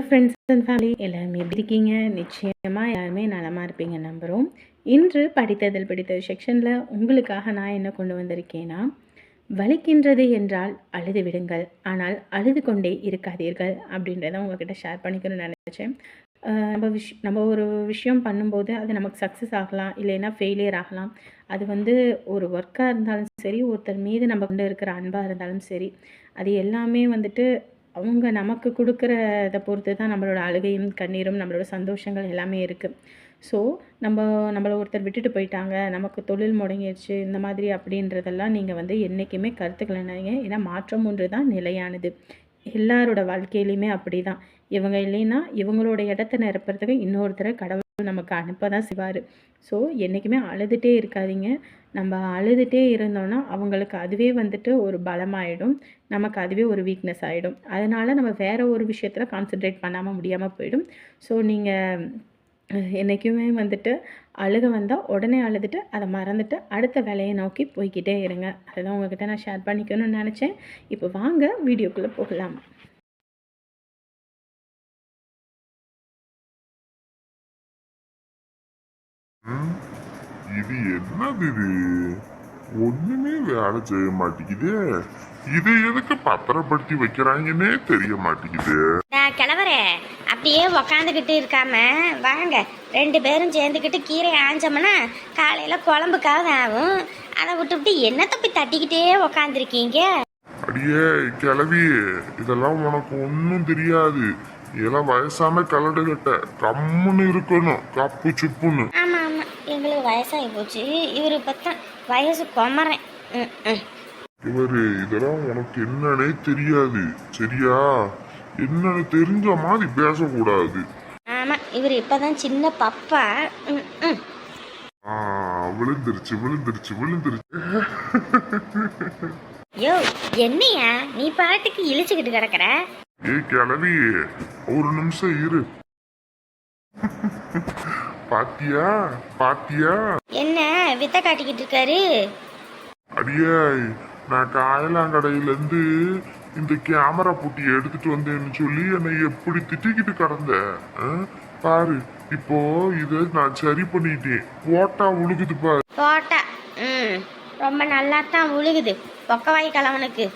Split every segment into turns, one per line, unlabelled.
Friends and family எல்லாருமே எப்படி இருக்கீங்க? நிச்சயமாக எல்லாருமே நலமாக இருப்பீங்க நம்புகிறோம். இன்று படித்ததில் பிடித்த செக்ஷனில் உங்களுக்காக நான் என்ன கொண்டு வந்திருக்கேன்னா, வலிக்கின்றது என்றால் அழுது விடுங்கள், ஆனால் அழுது கொண்டே இருக்காதீர்கள் அப்படின்றத உங்ககிட்ட ஷேர் பண்ணிக்கணும்னு நினச்சேன். நம்ம ஒரு விஷயம் பண்ணும்போது அது நமக்கு சக்ஸஸ் ஆகலாம், இல்லைன்னா ஃபெயிலியர் ஆகலாம். அது ஒரு ஒர்க்காக இருந்தாலும் சரி, ஒருத்தர் மீது நம்ம கொண்டு இருக்கிற அன்பாக இருந்தாலும் சரி, அது எல்லாமே அவங்க நமக்கு கொடுக்குறத பொறுத்து தான் நம்மளோட அழுகையும் கண்ணீரும் நம்மளோட சந்தோஷங்கள் எல்லாமே இருக்குது. ஸோ நம்மளை ஒருத்தர் விட்டுட்டு போயிட்டாங்க, நமக்கு தொழில் முடங்கிடுச்சு, இந்த மாதிரி அப்படின்றதெல்லாம் நீங்கள் என்றைக்குமே கருத்துக்களை நினைங்க. ஏன்னா மாற்றம் ஒன்று தான் நிலையானது. எல்லாரோட வாழ்க்கையிலையுமே அப்படி தான். இவங்க இல்லைன்னா இவங்களோட இடத்த நிரப்புறதுக்கு இன்னொருத்தரை கடவுள் நமக்கு அனுப்ப தான் செய்வார். ஸோ என்றைக்குமே அழுதுகிட்டே இருக்காதீங்க. நம்ம அழுதுகிட்டே இருந்தோன்னா அவங்களுக்கு அதுவே ஒரு பலமாயிடும், நமக்கு அதுவே ஒரு வீக்னஸ் ஆகிடும். அதனால் நம்ம வேறு ஒரு விஷயத்தில் கான்சென்ட்ரேட் பண்ணாமல் முடியாமல் போயிடும். ஸோ நீங்கள் என்றைக்குமே அழுக வந்தால் உடனே அழுதுட்டு அதை மறந்துட்டு அடுத்த வேலையை நோக்கி போய்கிட்டே இருங்க. அதுதான் உங்கள்கிட்ட நான் ஷேர் பண்ணிக்கணும்னு நினச்சேன். இப்போ வாங்க வீடியோக்குள்ளே போகலாம்.
இது என்னது? இது ஒண்ணுமே வேலை செய்ய மாட்டேங்குது. இது எதுக்கு பத்திரப்படுத்தி வைக்கிறாங்கன்னே தெரிய மாட்டேங்குது.
கிழவரே, அப்படியே உக்காந்துக்கிட்டு இருக்காம வாங்க 2 பேரும் சேர்ந்துக்கிட்டு கீரை ஆஞ்சோம்னா காலையில குழம்புக்காக ஆகும். அதை விட்டு என்ன தப்பி தட்டிக்கிட்டே உக்காந்துருக்கீங்க?
அடியே கிளவி, இதெல்லாம் உனக்கு ஒன்னும் தெரியாது. இதெல்லாம் வயசான கலடு கட்ட கம்முன்னு இருக்கணும், கப்பு சுப்புன்னு.
ஆமா ஆமா, எங்களுக்கு வயசாகி போச்சு. இவரு பத்தான் வயசு கொமறேன்.
இவரு இதெல்லாம் உனக்கு என்னன்னே தெரியாது, சரியா? என்னன்னு தெரிஞ்ச மாதிரி பேசக்கூடாது.
ஆமா, இவர் இப்பதான் சின்ன பப்பா.
விழுந்துருச்சு விழுந்துருச்சு விழுந்துருச்சு.
யோ, என்னையா நீ பாட்டுக்கு இழிச்சுக்கிட்டு கிடக்குற?
ஏய் கிளவி, ஒரு நிமிஷம் இரு. பாத்தியா பாத்தியா
என்ன வித்த காட்டிக்கிட்டு இருக்காரு?
அடியே, நான் காயலாங்கடையில இருந்து இந்த கேமரா பூட்டி எடுத்துட்டு வந்தேன்னு சொல்லி என்னை எப்படி திட்டிக்கிட்டு கிடந்த பாரு. இப்போ இத நான் சரி பண்ணிட்டேன். போட்டா உழுகுது பாரு.
போட்டா ரொம்ப நல்லா தான் உழுகுது பொக்கவாய் கிழவனுக்கு.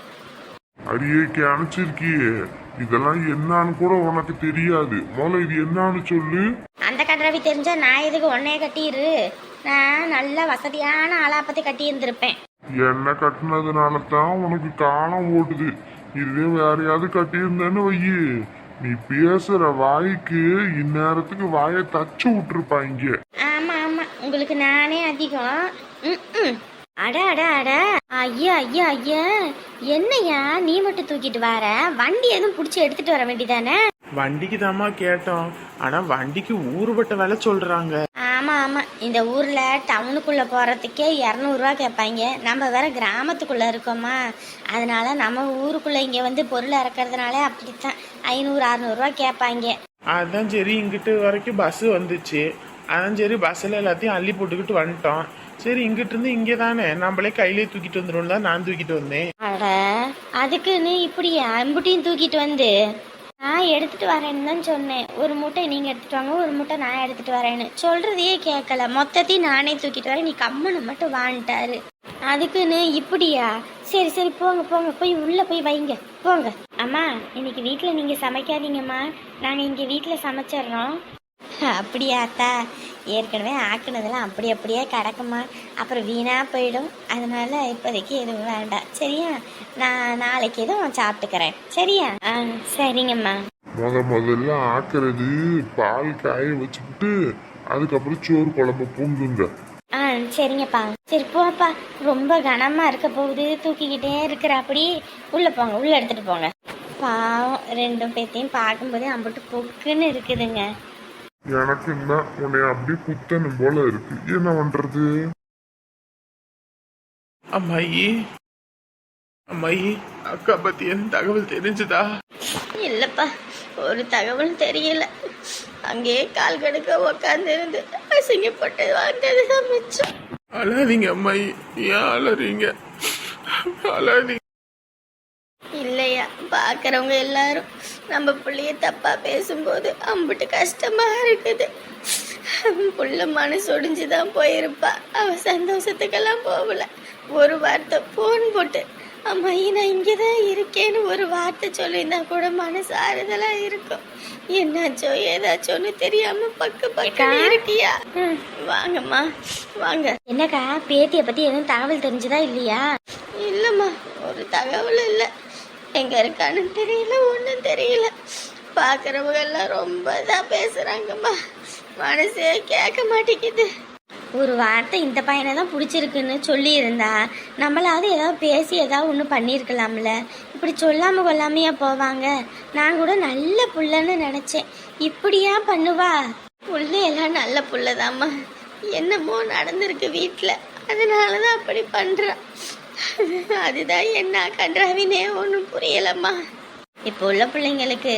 அடியே கிணச்சிருக்கியே, இதெல்லாம் என்னன்னு கூட உனக்கு தெரியாது. முதல்ல இது என்னன்னு சொல்லு.
அந்த கட்டுறவி தெரிஞ்சா நான் எதுக்கு ஒன்னே கட்டிடு? நான் நல்ல வசதியான ஆளாப்பத்தி கட்டி இருந்திருப்பேன்.
என்ன கட்டினதுனால தான் உனக்கு காணம் ஓடுது. இதுவே வேறையாவது கட்டியிருந்தேன்னு வையி, நீ பேசுற வாய்க்கு இந்நேரத்துக்கு வாயை தச்சு விட்டுருப்பாங்க.
ஆமா ஆமா, உங்களுக்கு நானே அதிகம். அட அட அட, ஐயா ஐயா ஐயா, என்னையா நீ மட்டும் தூக்கிட்டு வர? வண்டி எதுவும் புடிச்சு எடுத்துட்டு வர வேண்டியதானே?
வண்டிக்கு தாமா கேட்டோம், ஆனா வண்டிக்கு ஊருபட்ட விலை சொல்றாங்க.
ஆமா ஆமா, இந்த ஊர்ல டவுனுக்குள்ள போறதுக்கே 200 ரூபா கேட்பாங்க. நம்ம வேற கிராமத்துக்குள்ள இருக்கோமா, அதனால நம்ம ஊருக்குள்ள இங்க பொருள் இறக்குறதுனால அப்படித்தான் 500-600 ரூபா கேட்பாங்க.
அதான் சரி, இங்கிட்டு வரைக்கும் பஸ் வந்துச்சு. அதான் சரி, பஸ்ல எல்லாத்தையும் அள்ளி போட்டுக்கிட்டு வந்துட்டோம். சரி, இங்கிட்டு இருந்து இங்கே தானே நம்மளே கையிலே தூக்கிட்டு வந்துடும் தான் நான் தூக்கிட்டு வந்தேன்.
அட, அதுக்குன்னு இப்படியா அம்புட்டியும் தூக்கிட்டு வந்து? நான் எடுத்துட்டு வரேன்னு தான் சொன்னேன். ஒரு மூட்டை நீங்க எடுத்துட்டு வாங்க, ஒரு மூட்டை நான் எடுத்துட்டு வரேன்னு சொல்றதையே கேட்கல. மொத்தத்தையும் நானே தூக்கிட்டு வரேன், நீ கம்மனு மட்டும் வாங்கிட்டாரு. அதுக்குன்னு இப்படியா? சரி சரி, போங்க போங்க, போய் உள்ள போய் வைங்க போங்க. அம்மா, இன்னைக்கு வீட்டுல நீங்க சமைக்காதீங்கம்மா, நாங்க இங்க வீட்டுல சமைச்சிடுறோம். அப்படியா அத்தா? ஏற்கனவே ஆக்குனதெல்லாம் அப்படியே கிடக்குமா, அப்புறம் வீணா போயிடும். அதனால இப்போதைக்கு எதுவும் வேண்டாம், சரியா? நான் நாளைக்கு எதுவும் சாப்பிட்டுக்கிறேன், சரியா? சரிங்கம்மா.
முதல்ல ஆக்குறது பால் காய வச்சுக்கிட்டு அதுக்கப்புறம் சோறு குழம்பு பொங்குங்க.
சரிங்கப்பா. சரி போப்பா, ரொம்ப கனமா இருக்க போகுது, தூக்கிக்கிட்டே இருக்கிற. அப்படி உள்ள போங்க, உள்ள எடுத்துட்டு போங்க. பாவம், 2 பேத்தையும் பார்க்கும்போதே அம்பிட்டு பொக்குன்னு இருக்குதுங்க.
எனக்கு தான் உன்னை அப்படி குத்தணும் போல இருக்கு, என்ன பண்றது?
அம்மாயி அம்மாயி, அக்கா பத்தி எந்த தகவல் தெரிஞ்சுதா?
இல்லப்பா, ஒரு தகவல் தெரியல. அங்கேயே கால் கடுக்க உக்காந்து இருந்து அசிங்கப்பட்டு வந்தது சமைச்சோம்.
அழாதீங்க அம்மாயி, ஏன் அழறீங்க? அழாதீங்க.
இல்லையா, பாக்குறவங்க எல்லாரும் நம்ம பிள்ளைய தப்பா பேசும்போது அம்பிட்டு கஷ்டமா இருக்குது. புள்ள மனசு ஒடிஞ்சுதான் போயிருப்பா. அவ சந்தோஷத்துக்கெல்லாம் போகல. ஒரு வார்த்தை போன் போட்டு அம்மா நான் இங்கதான் இருக்கேன்னு ஒரு வார்த்தை சொல்லியிருந்தா கூட மனசு ஆறுதலா இருக்கும். என்னாச்சோ ஏதாச்சோன்னு தெரியாம பக்க இருக்கியா? வாங்கம்மா வாங்க. என்னக்கா பேத்திய பத்தி எதுவும் தகவல் தெரிஞ்சதா இல்லையா? இல்லம்மா, ஒரு தகவல் இல்லை. எங்க இருக்கான்னு தெரியல, ஒன்றும் தெரியல. பாக்குறவங்க எல்லாம் ரொம்ப தான் பேசுறாங்கம்மா. மனசே கேட்க மாட்டேங்குது. ஒரு வார்த்தை இந்த பையனை தான் பிடிச்சிருக்குன்னு சொல்லியிருந்தா நம்மளாவது ஏதாவது பேசி ஏதாவது ஒன்று பண்ணியிருக்கலாம்ல. இப்படி சொல்லாமல் கொள்ளாமையா போவாங்க? நான் கூட நல்ல புள்ளன்னு நினச்சேன். இப்படியா பண்ணுவா? புள்ளையெல்லாம் நல்ல புள்ளதாம்மா. என்னமோ நடந்திருக்கு வீட்டில், அதனால தான் அப்படி பண்ணுறா. அதுதான் என்ன கன்றாவினே ஒன்றும் புரியலம்மா. இப்போ உள்ள பிள்ளைங்களுக்கு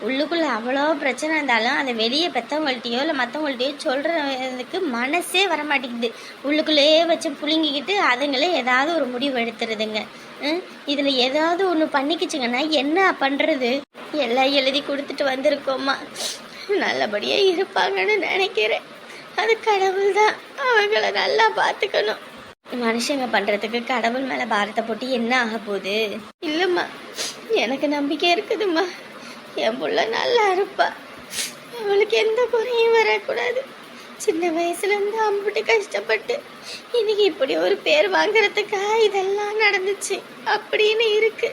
உள்ளுக்குள்ள அவ்வளோ பிரச்சனை இருந்தாலும் அதை வெளியே பெற்றவங்கள்ட்டையோ இல்லை மற்றவங்கள்ட்டையோ சொல்கிறதுக்கு மனசே வரமாட்டேங்குது. உள்ளுக்குள்ளேயே வச்சு புழுங்கிக்கிட்டு அதுங்களே ஏதாவது ஒரு முடிவு எடுத்துருதுங்க. இதில் ஏதாவது ஒன்று பண்ணிக்கிச்சுங்கன்னா என்ன பண்ணுறது? எல்லாம் எழுதி கொடுத்துட்டு வந்திருக்கோம்மா. நல்லபடியாக இருப்பாங்கன்னு நினைக்கிறேன். அது கடவுள் தான் அவங்கள நல்லா பார்த்துக்கணும். மனுஷங்க பண்ணுறதுக்கு கடவுள் மேலே பாரத்தை போட்டு என்ன ஆக போகுது? இல்லைம்மா, எனக்கு நம்பிக்கை இருக்குதும்மா. என் புள்ள நல்லா இருப்பா. அவளுக்கு எந்த குறையும் வரக்கூடாது. சின்ன வயசுலேருந்து அம்பிட்டு கஷ்டப்பட்டு இன்னைக்கு இப்படி ஒரு பேர் வாங்குறதுக்கா இதெல்லாம் நடந்துச்சு அப்படின்னு இருக்கு.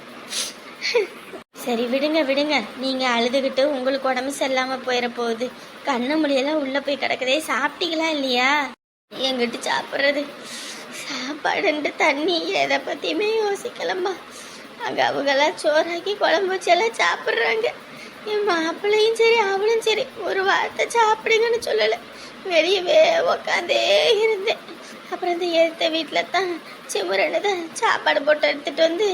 சரி விடுங்க விடுங்க. நீங்கள் அழுதுகிட்டு உங்களுக்கு உடம்பு சரியில்லாமல் போயிட போகுது. கண்ணு முடியெல்லாம் உள்ளே போய் கிடக்குதே. சாப்பிட்டீங்களா இல்லையா? எங்கிட்டு சாப்பிட்றது? சாப்பாடுன்ட்டு தண்ணி எதை பற்றியுமே யோசிக்கலம்மா. அங்கே அவங்கெல்லாம் சோறாக்கி குழம்பு வச்செல்லாம் சாப்பிட்றாங்க. என் மாப்பிள்ளையும் சரி அவளும் சரி ஒரு வார்த்தை சாப்பிடுங்கன்னு சொல்லலை. வெளியவே உக்காந்தே இருந்தேன். அப்புறம் இந்த எடுத்த வீட்டில் தான் சிமுரன்னு தான் சாப்பாடு போட்டு எடுத்துகிட்டு வந்து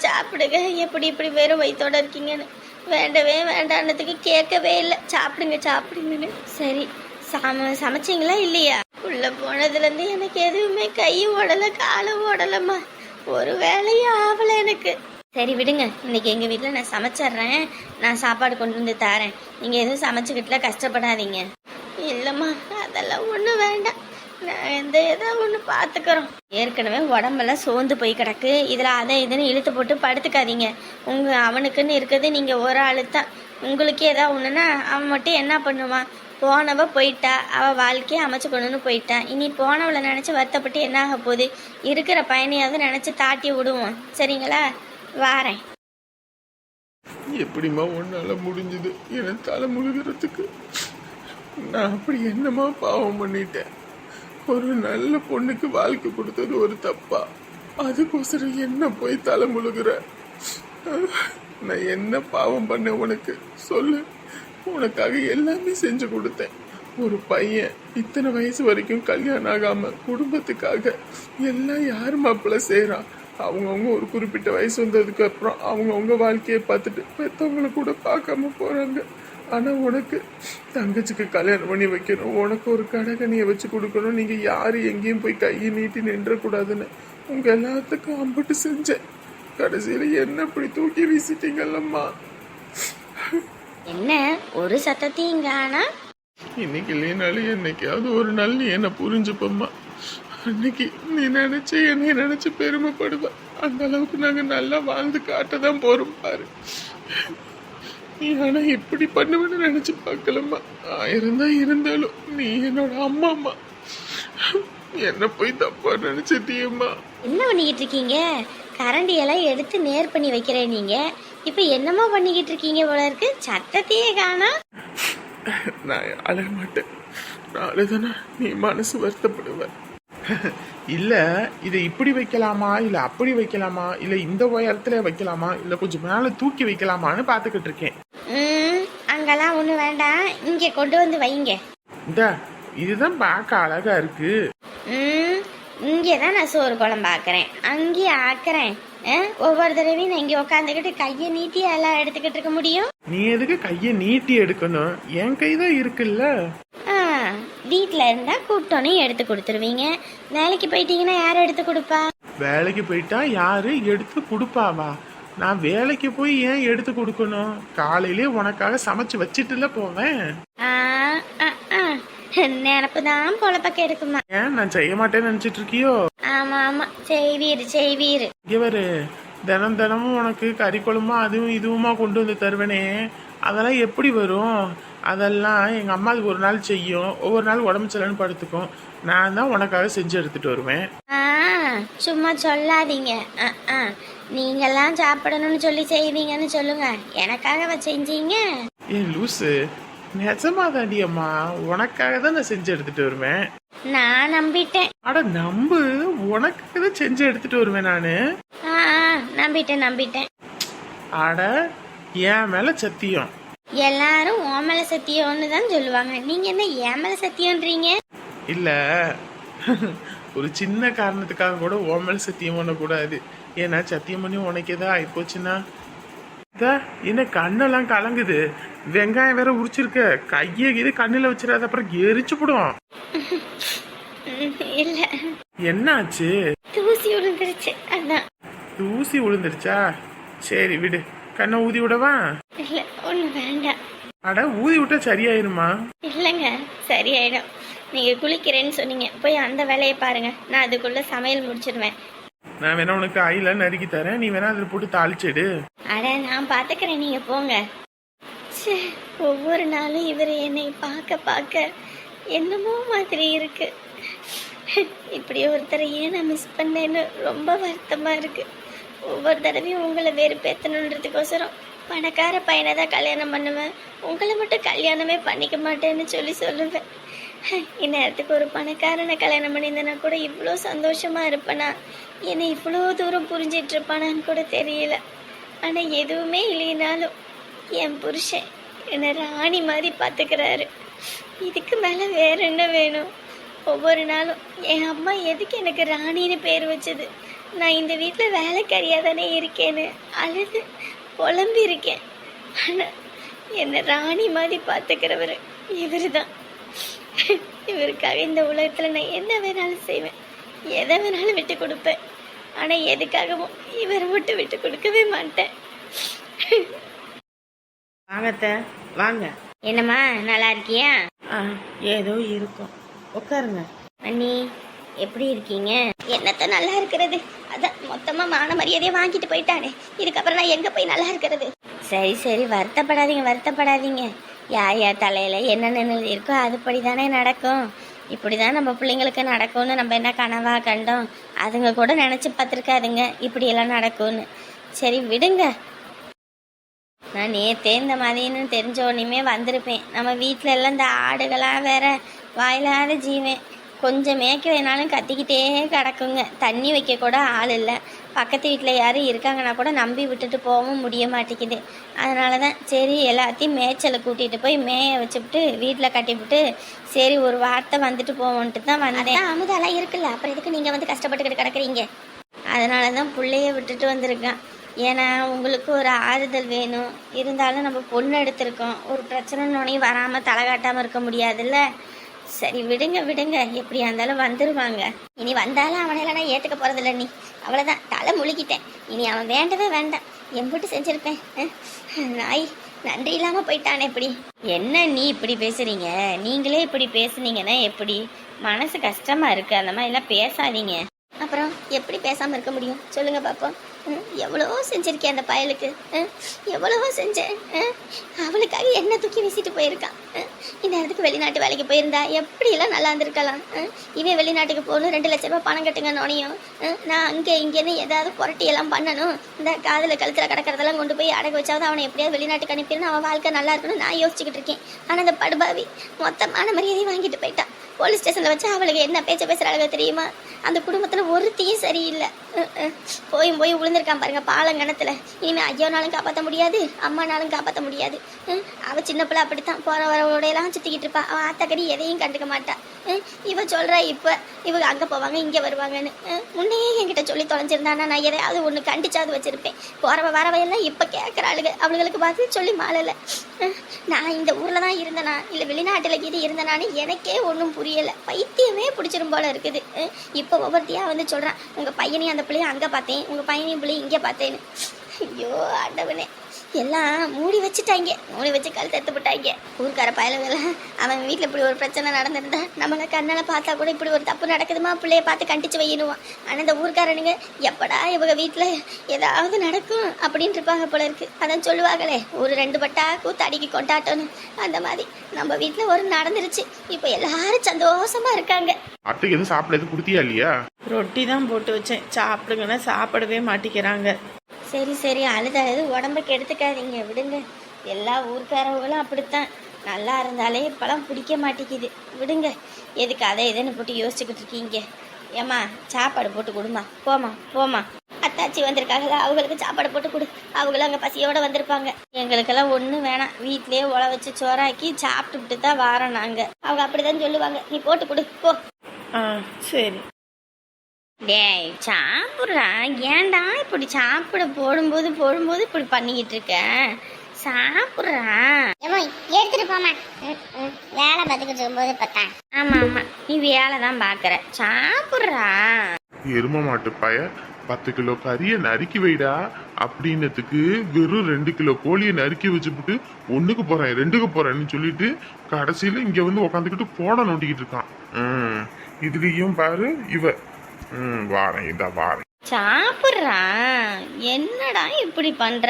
சாப்பிடுங்க, எப்படி இப்படி வெறும் வயிற்றோட இருக்கீங்கன்னு. வேண்டவே வேண்டான்னதுக்கு கேட்கவே இல்லை. சாப்பிடுங்க சாப்பிடுங்கன்னு. சரி சமைச்சிங்களா இல்லையா? உள்ள போனதுலேருந்து எனக்கு எதுவுமே கையும் ஓடலை காலும் ஓடலைம்மா. ஒரு வேலையும் ஆகலை எனக்கு. சரி விடுங்க, இன்னைக்கு எங்கள் வீட்டில் நான் சமைச்சிட்றேன். நான் சாப்பாடு கொண்டு வந்து தரேன். நீங்கள் எதுவும் சமைச்சிக்கிட்டுல கஷ்டப்படாதீங்க. இல்லைம்மா, அதெல்லாம் ஒன்றும் வேண்டாம். நான் எந்த ஏதாவது ஒன்று பார்த்துக்கிறோம். ஏற்கனவே உடம்பெல்லாம் சோர்ந்து போய் கிடக்கு. இதில் அதை இதுன்னு இழுத்து போட்டு படுத்துக்காதீங்க. அவனுக்குன்னு இருக்கிறது நீங்கள் ஒரு ஆளு தான். உங்களுக்கு ஏதாவது ஒன்றுனா அவன் மட்டும் என்ன பண்ணுவான்? போனவ போயிட்டா, அவள் வாழ்க்கையை அமைச்சுக்கணும்னு போயிட்டா. இனி போனவளை நினச்சி வருத்தப்பட்டு என்ன ஆக போகுது? இருக்கிற பயணியாவது நினச்சி தாட்டி விடுவோம். சரிங்களா? வாரேன்.
எப்படிம்மா உன்னால முடிஞ்சது என தலை முழுகிறதுக்கு? நான் அப்படி என்னமா பாவம் பண்ணிட்டேன்? ஒரு நல்ல பொண்ணுக்கு வாழ்க்கை கொடுத்தது ஒரு தப்பா? அதுக்கோசரம் என்ன போய் தலை முழுகிற? நான் என்ன பாவம் பண்ண உனக்கு சொல்லு? உனக்காக எல்லாமே செஞ்சு கொடுத்தேன். ஒரு பையன் இத்தனை வயசு வரைக்கும் கல்யாணம் ஆகாம குடும்பத்துக்காக எல்லாம் யார் மாப்பிள்ள செய்யறான்? அவங்கவுங்க ஒரு குறிப்பிட்ட வயசு வந்ததுக்கு அப்புறம் அவங்கவுங்க வாழ்க்கையை பார்த்துட்டு பெற்றவங்களை கூட பார்க்காம போறாங்க. ஆனா உனக்கு தங்கச்சிக்கு கல்யாணம் பண்ணி வைக்கணும், உனக்கு ஒரு கடகணியை வச்சு கொடுக்கணும், நீங்க யாரு எங்கேயும் போய் கையை நீட்டி நின்றக்கூடாதுன்னு உங்க எல்லாத்துக்கும் அம்பிட்டு செஞ்சேன். கடைசியில என்ன இப்படி தூக்கி வீசிட்டீங்கல்லம்மா.
என்ன ஒரு சத்தத்தையும் காணா?
இன்னைக்கு இல்லைனாலும் என்னைக்காவது ஒரு நாள் நீ என்ன புரிஞ்சுப்பம்மா. அன்னைக்கு நீ நினைச்ச என்னை நினைச்சு பெருமைப்படுவ. அந்த அளவுக்கு நாங்க நல்லா வாழ்ந்து காட்டதான் போறோம் பாரு. நீ ஆனா எப்படி பண்ணுவேன்னு நினைச்சு பார்க்கலம்மா. 1000 தான் இருந்தாலும் நீ என்னோட அம்மா. என்ன போய் தப்பா நினைச்சிட்டியம்மா.
என்ன பண்ணிக்கிட்டு இருக்கீங்க? கரண்டியெல்லாம் எடுத்து நேர் பண்ணி வைக்கிறேன். நீங்க இப்ப என்னமா பண்ணிக்கிட்டு இருக்கீங்க போல இருக்கு. சத்தத்தையே காணா.
நான் அழக மாட்டேன். நான் அழுதானா நீ மனசு வருத்தப்படுவ. இல்ல இதை இப்படி வைக்கலாமா இல்ல அப்படி வைக்கலாமா இல்ல இந்த உயரத்துல வைக்கலாமா இல்ல கொஞ்சம் மேல தூக்கி வைக்கலாமான்னு பாத்துக்கிட்டு இருக்கேன்.
அங்கெல்லாம் ஒண்ணு வேண்டாம், இங்க கொண்டு வந்து வைங்க.
இந்த இதுதான் பார்க்க அழகா இருக்கு.
இங்கேதான் நான் சோறு குழம்பு ஆக்குறேன், அங்கேயே ஆக்குறேன். ஒவ்வொரு தடவையும் நான் இங்கே உட்காந்துக்கிட்டு கையை நீட்டி எல்லாம் எடுத்துக்கிட்டு இருக்க முடியும்?
நீ எதுக்கு கையை நீட்டி எடுக்கணும்? என் கைதான் இருக்குல்ல.
வீட்டில் இருந்தா கூப்பிட்டோன்னே எடுத்து கொடுத்துருவீங்க. வேலைக்கு போயிட்டீங்கன்னா யார் எடுத்து கொடுப்பா?
வேலைக்கு போயிட்டா யாரு எடுத்து கொடுப்பாவா? நான் வேலைக்கு போய் ஏன் எடுத்து கொடுக்கணும்? காலையிலே உனக்காக சமைச்சு வச்சிட்டுல போவேன்.
நினப்பு தான் பொழப்பக்க இருக்குமா?
ஏன் நான் செய்ய மாட்டேன்னு நினைச்சிட்டு இருக்கியோ?
ஆமா ஆமா, செய்வீரு.
இவரு தினம் தினமும் உனக்கு கறி குழம்புமா அதுவும் இதுவுமா கொண்டு வந்து தருவேனே, அதெல்லாம் எப்படி வரும்? அதெல்லாம் எங்கள் அம்மா அதுக்கு ஒரு நாள் செய்யும், ஒவ்வொரு நாள் உடம்பு சரியில்லைன்னு படுத்துக்கும். நான் தான் உனக்காக செஞ்சு எடுத்துட்டு வருவேன்.
சும்மா சொல்லாதீங்க. நீங்கெல்லாம் சாப்பிடணும்னு சொல்லி செய்வீங்கன்னு சொல்லுங்க. எனக்காக செஞ்சீங்க?
ஏன் லூசு, நிஜமாதாண்டி அம்மா, உனக்காக தான் நான் செஞ்சு எடுத்துட்டு வருவேன்.
நான் நம்பிட்டேன்.
அட நம்பு, உனக்காக தான் செஞ்சு எடுத்துட்டு வருவேன் நானு.
நம்பிட்டேன்.
அட என் மேல சத்தியம்.
எல்லாரும் ஓமல சத்தியம்னு தான் சொல்லுவாங்க, நீங்க என்ன ஏமல சத்தியம்ன்றீங்க?
இல்ல, ஒரு சின்ன காரணத்துக்காக கூட ஓமல சத்தியம் பண்ணக்கூடாது. ஏன்னா சத்தியம் பண்ணி உனக்கு ஏதா ஆயிப்போச்சுன்னா என்ன கண்ணெல்லாம் கலங்குது. வெங்காயம் வேற உரிச்சிருக்க, கையை இது கண்ணுல வச்சிடாத, அப்புறம் எரிச்சு போடும்.
இல்ல,
என்னாச்சு?
தூசி விழுந்துருச்சு. அதான்.
தூசி விழுந்துருச்சா? சரி விடு, கண்ணை ஊதி விடவா?
இல்ல, ஒண்ணு வேண்டாம்.
அட ஊதி விட்டா சரியாயிருமா?
இல்லைங்க, சரியாயிடும். நீங்க குளிக்கிறேன்னு சொன்னீங்க, போய் அந்த வேலையை பாருங்க. நான் அதுக்குள்ள சமையல் முடிச்சிடுவேன்.
நான் வேணா உனக்கு ஆயில நறுக்கி தரேன், நீ வேணா அதில் போட்டு தாளிச்சிடு.
அட நான் பாத்துக்கிறேன், நீங்க போங்க. ஒவ்வொரு நாளும் இவர் என்னை பார்க்க என்னமோ மாதிரி இருக்கு. இப்படி ஒருத்தரை ஏன் நான் மிஸ் பண்ணேன்னு ரொம்ப வருத்தமா இருக்கு. ஒவ்வொரு தடவையும் உங்களை வெறுப்பேற்றணுன்றதுக்கோசரம் பணக்கார பையனை தான் கல்யாணம் பண்ணுவேன், உங்களை மட்டும் கல்யாணமே பண்ணிக்க மாட்டேன்னு சொல்லுவேன். இந்நேரத்துக்கு ஒரு பணக்காரனை கல்யாணம் பண்ணியிருந்தேன்னா கூட இவ்வளோ சந்தோஷமா இருப்பேனா, என்னை இவ்வளோ தூரம் புரிஞ்சிட்டு இருப்பானான்னு கூட தெரியல. ஆனால் எதுவுமே இல்லைனாலும் என் புருஷன் என்னை ராணி மாதிரி பார்த்துக்கிறாரு. இதுக்கு மேலே வேற என்ன வேணும்? ஒவ்வொரு நாளும் என் அம்மா எதுக்கு எனக்கு ராணின்னு பேர் வச்சது, நான் இந்த வீட்டில் வேலைக்காரியாக தானே இருக்கேன்னு அழுது புலம்பி இருக்கேன். ஆனால் என்னை ராணி மாதிரி பார்த்துக்கிறவர் இவர் தான். இவருக்காக இந்த உலகத்தில் நான் என்ன வேணாலும் செய்வேன், எதை வேணாலும் விட்டு கொடுப்பேன். ஆனால் எதுக்காகவும் இவரை மட்டும் விட்டு கொடுக்கவே மாட்டேன்.
வாங்கத்த வாங்க.
என்னம்மா, நல்லா இருக்கியா?
ஏதோ இருக்கும், உட்காருங்க.
அண்ணி, எப்படி இருக்கீங்க? என்னத்த நல்லா இருக்கிறது, அதான் மொத்தமா மான மரியாதையை வாங்கிட்டு போயிட்டானே, இதுக்கப்புறம் நான் எங்க போய் நல்லா இருக்கிறது? சரி, வருத்தப்படாதீங்க. யார் தலையில என்னென்ன இருக்கோ அதுபடி தானே நடக்கும். இப்படிதான் நம்ம பிள்ளைங்களுக்கு நடக்கும்னு நம்ம என்ன கனவா கண்டோம்? அதுங்க கூட நினைச்சு பார்த்துருக்காதுங்க இப்படியெல்லாம் நடக்கும்னு. சரி விடுங்க. நான் நேற்றே இந்த மாதிரின்னு தெரிஞ்ச உடனே வந்திருப்பேன். நம்ம வீட்டில எல்லாம் இந்த ஆடுகளாக வேற வாயிலாத ஜீவன், கொஞ்சம் மேய்க்க வேணாலும் கத்திக்கிட்டே கிடக்குங்க. தண்ணி வைக்க கூட ஆள் இல்லை. பக்கத்து வீட்டில் யாரும் இருக்காங்கன்னா கூட நம்பி விட்டுட்டு போகவும் முடிய மாட்டேங்குது. அதனால தான் சரி எல்லாத்தையும் மேய்ச்சலை கூட்டிகிட்டு போய் மேய வச்சுவிட்டு வீட்டில் கட்டிவிட்டு சரி ஒரு வார்த்தை வந்துட்டு போவோன்ட்டு தான் வந்தேன். அமுதெல்லாம் இருக்குல்ல, அப்புறம் எதுக்கு நீங்கள் வந்து கஷ்டப்பட்டுக்கிட்டு கிடக்குறீங்க? அதனால தான் பிள்ளைய விட்டுட்டு வந்திருக்கேன். ஏன்னா உங்களுக்கு ஒரு ஆறுதல் வேணும். இருந்தாலும் நம்ம பொண்ணு எடுத்திருக்கோம், ஒரு பிரச்சனைன்னு வராமல் தலை காட்டாமல் இருக்க முடியாதுல்ல. சரி விடுங்க, எப்படியா இருந்தாலும் வந்துருவாங்க. இனி வந்தாலும் அவனையெல்லாம் நான் ஏற்றுக்க போகிறதில்ல. நீ அவ்வளோதான், தலை முழுகிட்டேன். இனி அவன் வேண்டவே வேண்டாம், எம்பிட்டு செஞ்சுருப்பேன். நாய் நன்றி இல்லாமல் போயிட்டானே. எப்படி என்ன நீ இப்படி பேசுகிறீங்க? நீங்களே இப்படி பேசுனீங்கன்னா எப்படி? மனசு கஷ்டமாக இருக்குது, அந்த மாதிரிலாம் பேசாதீங்க. அப்புறம் எப்படி பேசாமல் இருக்க முடியும் சொல்லுங்கள் பார்ப்போம். எவ்வளவோ செஞ்சிருக்கேன் அந்த பயலுக்கு, எவ்வளவோ செஞ்சேன். அவளுக்காக என்ன தூக்கி வீசிட்டு போயிருக்கான். இந்த இடத்துக்கு வெளிநாட்டு வேலைக்கு போயிருந்தா எப்படியெல்லாம் நல்லா இருந்திருக்கலாம். இவன் வெளிநாட்டுக்கு போகணும், 2 லட்ச ரூபாய் பணம் கட்டுங்க நோனியும், நான் அங்கே இங்கேன்னு ஏதாவது புரட்டியெல்லாம் பண்ணணும். இந்த காதில் கழுத்தில் கிடக்கிறதெல்லாம் கொண்டு போய் அடகு வச்சாவது அவனை எப்படியாவது வெளிநாட்டுக்கு அனுப்பிடணும், அவன் வாழ்க்கை நல்லா இருக்கணும் நான் யோசிச்சுக்கிட்டு இருக்கேன். ஆனால் அந்த படுபாவி மொத்தமான மரியாதையை வாங்கிட்டு போயிட்டான். போலீஸ் ஸ்டேஷனில் வச்சு அவளுக்கு என்ன பேசுகிறாளுங்க தெரியுமா? அந்த குடும்பத்தில் ஒருத்தையும் சரியில்லை. போய் விழுந்திருக்கான் பாருங்க பாலங்கணத்தில். இனிமேல் ஐயோனாலும் காப்பாற்ற முடியாது, அம்மானாலும் காப்பாற்ற முடியாது. அவள் சின்ன பிள்ளை அப்படித்தான், போகிற வரவோடையெல்லாம் சுற்றிக்கிட்டு இருப்பா. அவள் ஆத்தாக்கடி எதையும் கண்டுக்க மாட்டா. இவ சொல்கிறா இப்போ இவங்க அங்கே போவாங்க இங்கே வருவாங்கன்னு. முன்னையே என்கிட்ட சொல்லி தொலைஞ்சிருந்தானா நான் எதையாவது ஒன்று கண்டிச்சாவது வச்சுருப்பேன். வரவையெல்லாம் இப்போ கேட்குறாளுங்க, அவளுகளுக்கு பார்த்து சொல்லி மாறலை. நான் இந்த ஊரில் தான் இருந்தேனா இல்லை வெளிநாட்டில் இது இருந்தனான்னு எனக்கே ஒன்றும் புரியலை. பைத்தியமே பிடிச்சிரும் போல இருக்குது. இப்போ ஒவ்வொருத்தையாக வந்து சொல்கிறான், உங்கள் பையனையும் அந்த பிள்ளையும் அங்கே பார்த்தேன், உங்கள் பையனையும் பிள்ளையும் இங்கே பார்த்தேன்னு. ஐயோ ஆண்டவனே, எல்லாம் மூடி வச்சுட்டாங்க, மூடி வச்சு கல் தத்து விட்டாங்க. ஊர்க்கார பயலுகளை அவன் வீட்டில் இப்படி ஒரு பிரச்சனை நடந்திருந்தா நம்மளை கண்ணால் பார்த்தா கூட இப்படி ஒரு தப்பு நடக்குதுமா பிள்ளைய பார்த்து கண்டிச்சு வையிடுவான். ஆனால் இந்த ஊர்க்காரனுங்க எப்படா இவங்க வீட்டில் ஏதாவது நடக்கும் அப்படின்னு இருப்பாங்க போல இருக்கு. அதான் சொல்லுவாங்களே, ஒரு 2 பட்டா கூத்தாடிக்கு கொண்டாட்டம்னு. அந்த மாதிரி நம்ம வீட்டில் ஒரு நடந்துருச்சு. இப்போ எல்லாரும் சந்தோஷமா இருக்காங்க.
அத்தைக்கு எதுவும் சாப்பிட எதுவும் கொடுத்தியா இல்லையா?
ரொட்டி தான் போட்டு வச்சேன், சாப்பிடுங்கன்னா சாப்பிடவே மாட்டேங்கிறாங்க.
சரி சரி, அழுது உடம்புக்கு எடுத்துக்காதீங்க, விடுங்க. எல்லா ஊர்க்காரவங்களும் அப்படித்தான். நல்லா இருந்தாலே இப்போலாம் பிடிக்க மாட்டேங்குது, விடுங்க. எதுக்கு அதை எதுன்னு போட்டு யோசிச்சுக்கிட்டு இருக்கீங்க? ஏம்மா சாப்பாடு போட்டு கொடுமா, போமா போமா. அத்தாச்சி வந்திருக்காங்களா, அவங்களுக்கு சாப்பாடு போட்டு கொடு. அவங்களும் அங்கே பசியோடு வந்திருப்பாங்க. எங்களுக்கெல்லாம் ஒன்றும் வேணாம், வீட்டிலேயே உழ வச்சு சோறாக்கி சாப்பிட்டுக்கிட்டு தான் வாரோம் நாங்கள். அவங்க அப்படி தான் சொல்லுவாங்க. நீ போட்டு கொடு போ.
சரி.
டேய் சாப்பிட்றா, ஏன்டா இப்படி சாப்பிட போடும்போது இப்படி பண்ணிக்கிட்டு இருக்க? சாப்பிட்றா. எடுத்துட்டு போமா, வேலை பார்த்துக்கிட்டு இருக்கும்போது பார்த்தா. ஆமா ஆமா, நீ வேலை தான் பார்க்குற. சாப்பிட்றா.
எரும மாட்டு பய 10 கிலோ கறியை நறுக்கி வைடா அப்படின்னதுக்கு வெறும் 2 கிலோ கோழியை நறுக்கி வச்சுப்புட்டு 1க்கு போறேன் 2க்கு போறேன்னு சொல்லிட்டு கடைசியில இங்க வந்து உக்காந்துக்கிட்டு போட நோண்டிக்கிட்டு இருக்கான். இதுலயும் பாரு இவ வாரேன் இதா வாரேன்.
சாப்பிட்றா, என்னடா இப்படி பண்ற?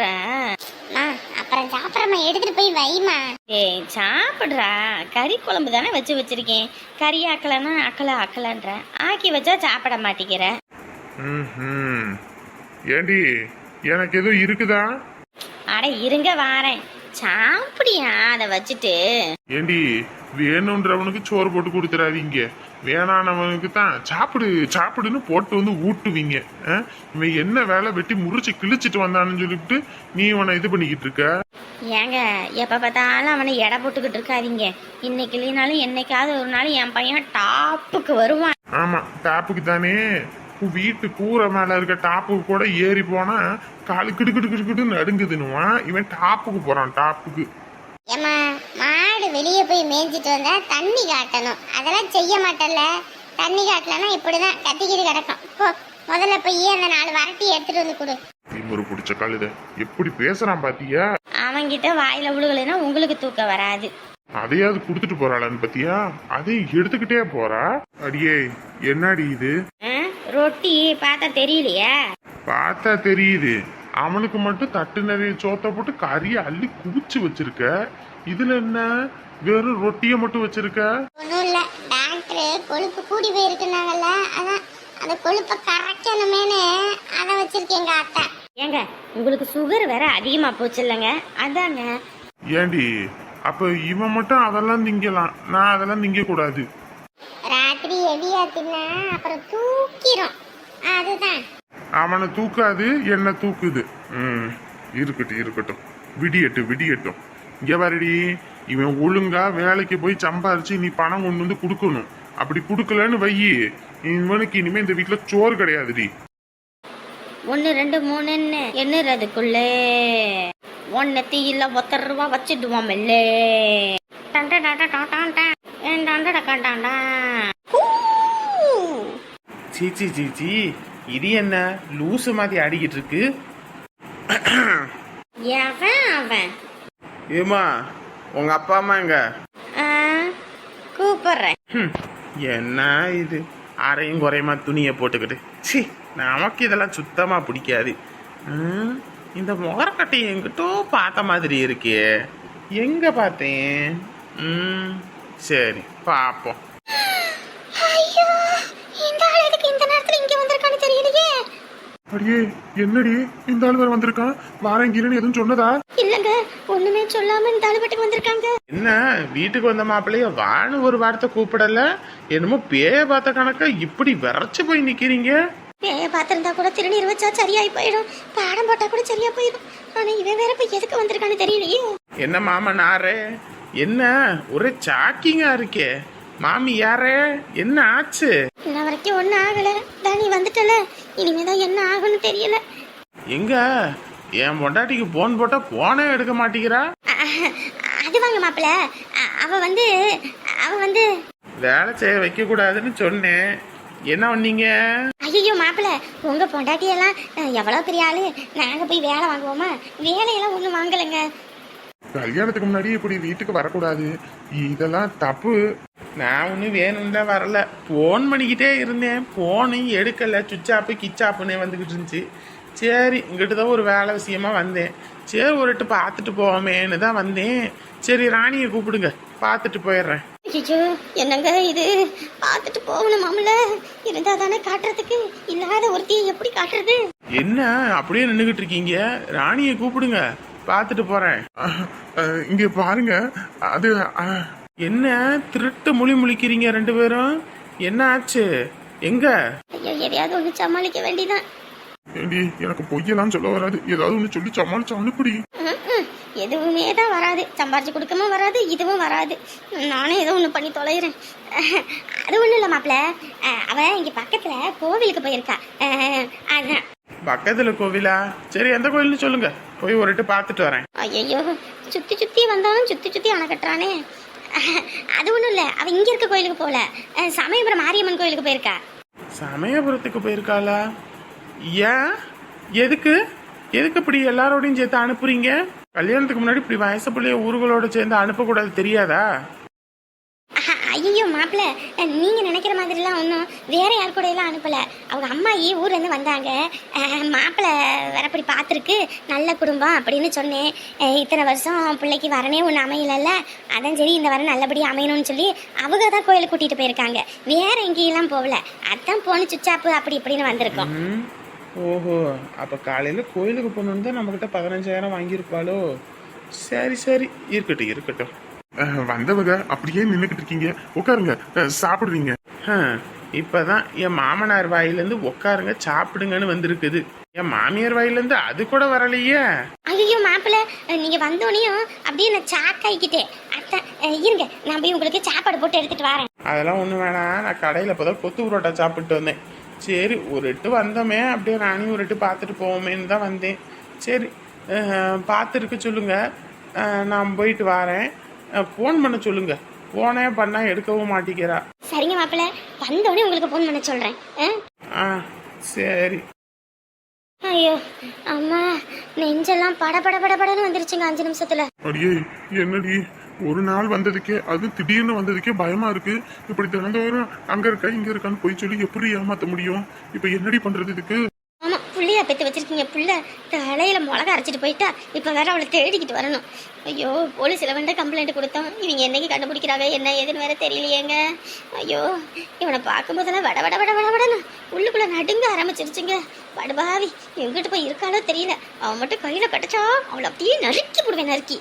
அப்புறம் சாப்பிட்றமா, எடுத்துட்டு போய் வைமா. ஏய் சாப்பிட்றா, கறி குழம்பு தானே வச்சிருக்கேன். கறி ஆக்கலன்னா ஆக்கலன்ற, ஆக்கி வச்சா சாப்பிட மாட்டேங்கிற.
ஏண்டி எனக்கு எதுவும் இருக்குதா?
அட இருங்க வாரேன். சாப்பிடியா அதை வச்சுட்டு?
ஏண்டி வேணுன்றவனுக்கு சோறு போட்டு கொடுத்துறாதீங்க, வேணானவனுக்கு தான் சாப்பிடுன்னு போட்டு வந்து ஊட்டுவீங்க. இவன் என்ன வேலை வெட்டி முறிச்சு கிழிச்சிட்டு வந்தான்னு சொல்லிவிட்டு நீ இவனை இது பண்ணிக்கிட்டு இருக்க.
ஏங்க எப்ப பார்த்தாலும் அவனை எடை போட்டுக்கிட்டு இருக்காதீங்க. இன்னைக்கு இல்லைனாலும் என்னைக்காவது ஒரு நாள் என் பையன் டாப்புக்கு வருவான்.
ஆமா டாப்புக்கு தானே. வீட்டு கூரை மேல இருக்க டாப்புக்கு கூட ஏறி போனா காலு கிடு நடுங்குதுன்னுவான். இவன் டாப்புக்கு போறான், டாப்புக்கு.
ஏமா, மாடு வெளியே போய் மேய்ஞ்சிட்டு வந்தா தண்ணி காட்டணும், அதெல்லாம் செய்ய மாட்டல. தண்ணி காட்டலன்னா இப்படிதான் கத்திக்கிட்டு கிடக்கும். போ, முதல்ல போய் அந்த 4 வரட்டி எடுத்துட்டு வந்து கொடு.
திமுரு பிடிச்ச கழுத எப்படி பேசுறான் பாத்தியா?
அவன்கிட்ட வாயில விழுகலைன்னா உங்களுக்கு தூக்கம் வராது.
அதையாவது குடுத்துட்டு போறாளான்னு பாத்தியா? அதையும் எடுத்துக்கிட்டே போறா. அடியே என்னடி இது?
ரொட்டி பார்த்தா தெரியலையா?
பார்த்தா தெரியுது. அவனுக்கு மட்டும் தட்டு நிறைய சோத்த போட்டு கறியை அள்ளி குவிச்சு வச்சிருக்க. இதுல என்ன வெறும் ரொட்டிய மட்டும் வச்சிருக்க?
ஒன்றும் இல்லை, டாக்டர் கொழுப்பு கூடி போயிருக்குனாங்கல்ல, அதான் அந்த கொழுப்பை கரைக்கணுமேனு அதை வச்சிருக்கேங்க அத்தை.
ஏங்க உங்களுக்கு சுகர் வேற அதிகமா போச்சு இல்லைங்க, அதாங்க.
ஏண்டி அப்ப இவன் மட்டும் அதெல்லாம் திங்கலாம், நான் அதெல்லாம் திங்க கூடாது.
ராத்திரி ஹெவியா தின்னா அப்புறம் தூக்கிரும், அதுதான்.
அவனை தூக்காது, என்ன தூக்குது. இருக்கட்டும் விடியட்டும். இங்க வரடி, இவன் ஒழுங்கா வேலைக்கு போய் சம்பாரிச்சு நீ பணம் கொண்டு வந்து கொடுக்கணும். அப்படி கொடுக்கலன்னு வையி, இவனுக்கு இனிமே இந்த வீட்டுல சோறு கிடையாதுடி.
1 2 3 என்னதுக்குள்ளே 1 தீயில 1 ரூபா வச்சுடுவோம் மெல்லே.
சீச்சி இது என்ன லூசு மாதிரி ஆடிக்கிட்டு இருக்கு?
அவன்
ஏமா உங்க அப்பா அம்மா எங்க?
கூப்பிடுறேன்.
என்ன இது அரையும் குறையுமா துணியை போட்டுக்கிட்டு? சி, நமக்கு இதெல்லாம் சுத்தமா பிடிக்காது. இந்த முகரக்கட்டை எங்கிட்டோ பார்த்த மாதிரி இருக்கே, எங்க பார்த்தேன்? சரி பாப்போம்.
ஐயோ, இந்த ஆள் எதுக்கு இந்த நேரத்துல இங்க வந்திருக்கான்னு தெரியலையே.
அடியே என்னடி இந்த ஆள் வேற வந்திருக்கான், வாரங்கிலன்னு எதுவும் சொன்னதா?
இல்லங்க, ஒண்ணுமே சொல்லாம இந்த ஆளு பாட்டுக்கு வந்திருக்காங்க.
என்ன வீட்டுக்கு வந்த மாப்பிள்ளைய வான்னு ஒரு வார்த்தை கூப்பிடல, என்னமோ பேய பார்த்த கணக்கா இப்படி விரைச்சு போய் நிக்கிறீங்க.
பேய பார்த்திருந்தா கூட திருநீர் வச்சா சரியாயி போயிடும், பாடம் போட்டா கூட சரியா போயிடும். ஆனா இவன் வேற போய் எதுக்கு வந்திருக்கான்னு தெரியலையே.
என்ன மாமா நாரே, என்ன ஒரே சாக்கிங்கா இருக்கே. மாமி யாரே, என்ன ஆச்சு?
இன்ன வரைக்கும் ஒன்னும் ஆகல, நீ வந்துட்டல, இனிமேதான் என்ன ஆகும்னு தெரியல.
எங்க என் பொண்டாட்டிக்கு போன் போட்டா போனே எடுக்க மாட்டேங்கிறா?
அது வாங்க மாப்பிள்ள, அவ வந்து
வேலை செய்ய வைக்க கூடாதுன்னு சொன்னேன், என்ன பண்ணீங்க?
ஐயோ மாப்பிள்ள உங்க பொண்டாட்டியெல்லாம் எவ்வளோ பெரிய ஆளு, நாங்க போய் வேலை வாங்குவோமா? வேலையெல்லாம் ஒன்றும் வாங்கலைங்க.
கல்யாணத்துக்கு முன்னாடி இப்படி வீட்டுக்கு வரக்கூடாது, இதெல்லாம் தப்பு. நான் ஒன்றும் வேணும்னு தான் வரல, ஃபோன் பண்ணிக்கிட்டே இருந்தேன், ஃபோனையும் எடுக்கலை, சுவிட்சாப்பு கிச்சாப்புன்னே வந்துக்கிட்டு இருந்துச்சு. சரி இங்கிட்ட தான் ஒரு வேலை விஷயமா வந்தேன், சரி ஒருட்டு பார்த்துட்டு போவோமேன்னு தான் வந்தேன். சரி ராணியை கூப்பிடுங்க, பார்த்துட்டு போயிடுறேன்.
ஐயோ என்னங்க இது, பார்த்துட்டு போகணும் மாமல, இருந்தா தானே காட்டுறதுக்கு, இல்லாத ஒருத்தியை எப்படி காட்டுறது?
என்ன அப்படியே நின்றுக்கிட்டு இருக்கீங்க, ராணியை கூப்பிடுங்க, பார்த்துட்டு போறேன். இங்க பாருங்க, அது என்ன திருட்டு முழிக்கிறீங்க ரெண்டு பேரும், என்ன ஆச்சு? எங்க?
ஐயோ எதையாவது ஒன்று சமாளிக்க வேண்டிதான்.
ஏண்டி எனக்கு பொய்யெல்லாம் சொல்ல வராது, ஏதாவது ஒன்று சொல்லி சமாளிச்சு அனுப்புடி.
எதுவுமே தான் வராது, சம்பாரிச்சு கொடுக்கவும் வராது, இதுவும் வராது. நானே ஏதோ ஒன்று பண்ணி தொலைகிறேன். அது ஒன்றும் இல்லை மாப்பிள்ள, அவன் இங்கே பக்கத்தில் கோவிலுக்கு போயிருக்கா. அதான்.
பக்கத்துல கோவிலா? சரி எந்த கோயில்னு சொல்லுங்க, போய் ஒருட்டு பார்த்துட்டு வரேன்.
ஐயோ சுற்றி சுற்றி வந்தாலும் சுற்றி சுற்றி அணை கட்டுறானே. அது ஒன்றும் இல்லை, அவன் இங்கே இருக்க கோயிலுக்கு போகல, சமயபுரம் மாரியம்மன் கோயிலுக்கு போயிருக்கா.
சமயபுரத்துக்கு போயிருக்காளா? ஏன்? எதுக்கு இப்படி எல்லாரோடையும் சேர்த்து அனுப்புறீங்க? கல்யாணத்துக்கு முன்னாடி இப்படி வயசு பிள்ளைய ஊர்களோட சேர்ந்து அனுப்பக்கூடாது தெரியாதா?
ஐயோ மாப்பிள்ள, நீங்கள் நினைக்கிற மாதிரிலாம் ஒன்றும் வேற யார் கூட எல்லாம் அனுப்பலை. அவங்க அம்மாயி ஊர்லேருந்து வந்தாங்க, மாப்பிள்ளை வரப்படி பார்த்துருக்கு, நல்ல குடும்பம் அப்படின்னு சொன்னேன். இத்தனை வருஷம் பிள்ளைக்கு வரனே ஒன்று அமையலல்ல, அதான் சரி இந்த வாரம் நல்லபடியாக அமையணும்னு சொல்லி அவங்க தான் கோயிலுக்கு கூட்டிகிட்டு போயிருக்காங்க, வேற எங்கேயெல்லாம் போகல. அதான் போன சுச்சாப்பு அப்படி இப்படின்னு வந்திருக்கோம்.
ஓஹோ, அப்போ காலையில் கோயிலுக்கு போகணுன்னு தான் நம்மக்கிட்ட 15,000 வாங்கியிருப்பாளோ? சரி சரி, இருக்கட்டும். வந்தவங்க அப்படியே நின்றுக்கிட்டு இருக்கீங்க, உட்காருங்க, சாப்பிடுவீங்க. இப்பதான் என் மாமனார் வாயிலேருந்து உட்காருங்க சாப்பிடுங்கன்னு வந்திருக்குது, என் மாமியார் வாயிலேருந்து அது கூட வரலையே.
ஐயோ மாப்பிள்ள, நீங்கள் வந்தோடனையும் அப்படியே நான் சாக்காய்க்கிட்டேன். அத்தான் இருங்க, நான் போய் உங்களுக்கு சாப்பாடு போட்டு எடுத்துகிட்டு வரேன்.
அதெல்லாம் ஒன்றும் வேணாம், நான் கடையில் இப்போ தான் கொத்து புரோட்டா சாப்பிட்டு வந்தேன். சரி ஒரு எட்டு வந்தோமே, அப்படியே நானும் ஒரு எட்டு பார்த்துட்டு போவோமேன்னு தான் வந்தேன். சரி பார்த்துருக்க சொல்லுங்க, நான் போயிட்டு வரேன். ஃபோன் பண்ண சொல்லுங்க, ஃபோனே பண்ணால் எடுக்கவும் மாட்டேங்கிறா.
சரிங்க மாப்பிள்ள, வந்தோடனே உங்களுக்கு ஃபோன் பண்ண சொல்கிறேன்.
ஆ சரி.
ஐயோ அம்மா, நெஞ்செல்லாம் படன்னு வந்துருச்சுங்க 5 நிமிஷத்துல.
அடியே என்னடி, ஒரு நாள் வந்ததுக்கே, அது திடீர்னு வந்ததுக்கே பயமா இருக்கு. இப்படி தினந்தோறும் அங்க இருக்கா இங்க இருக்கான்னு போய் சொல்லி எப்படி ஏமாத்த முடியும்? இப்ப என்னடி பண்றது இதுக்கு?
ஆமா, புள்ளையா பெற்று வச்சிருக்கீங்க, புள்ள தலையில மிளகா அரைச்சிட்டு போயிட்டா, இப்ப வேற அவளை தேடிக்கிட்டு வரணும். ஐயோ போலீஸ்ல வந்து கம்ப்ளைண்ட் கொடுத்தோம், இவங்க என்னைக்கு கண்டுபிடிக்கிறாங்க என்ன ஏதுன்னு வேற தெரியலையேங்க. ஐயோ இவனை பார்க்கும்போதெல்லாம் வடன்னு உள்ளுக்குள்ள நடுங்க ஆரம்பிச்சிருச்சுங்க. படுபாவி எங்கிட்ட போய் இருக்காளோ தெரியல, அவன் மட்டும் கையில கட்டச்சா அவளை அப்படியே நறுக்கி போடுவேன், நறுக்கி.